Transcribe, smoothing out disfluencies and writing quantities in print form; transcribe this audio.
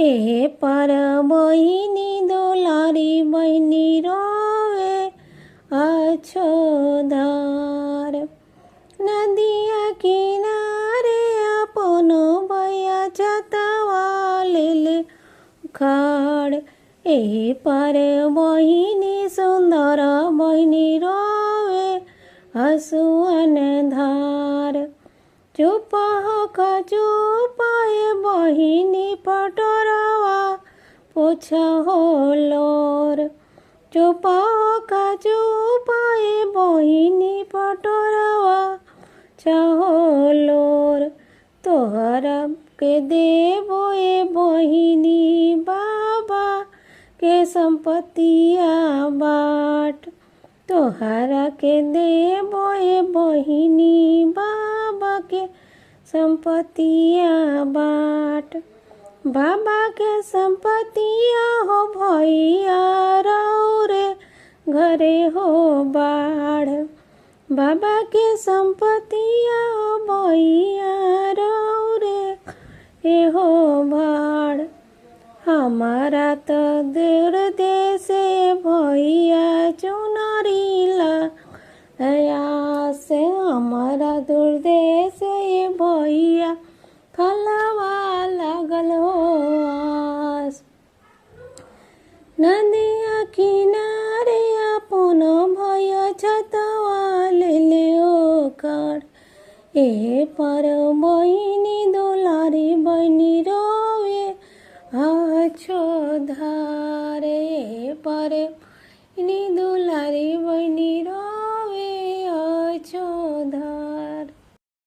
ए पर बहिनी दुलारी बहिनी रोवे अछोधार। नदिया किनारे अपन भैया छतवा ले उखाड़। ए पर बहिनी सुंदर बहिनी रोवे हसुअन धार। चुप होका चुप ए बहिनी पटोरवा पोछा हो लोर। चुप होका चुप ए बहिनी पटोरवा चाहो लोर। तोहरा के देबो ए बहिनी बाबा के संपत्तिया बाट। तोहरा के देबो ए बहिनी बाबा के संपत्तिया बाट। बाबा के संपत्तिया हो भैया रौरे घरे हो बाढ़। बाबा के संपत्तिया हो भैया रौरे ए हो बाढ़। हमारा तो दूर देशे भैया चुनरीला दया से। हमारा दूर देशे भैया फलवा लागल हो आस। नदिया किनारे अपन भैया छतवा ले ओकर। ए पर बहिनी दुलारी बहिनी रोवे अछोधार।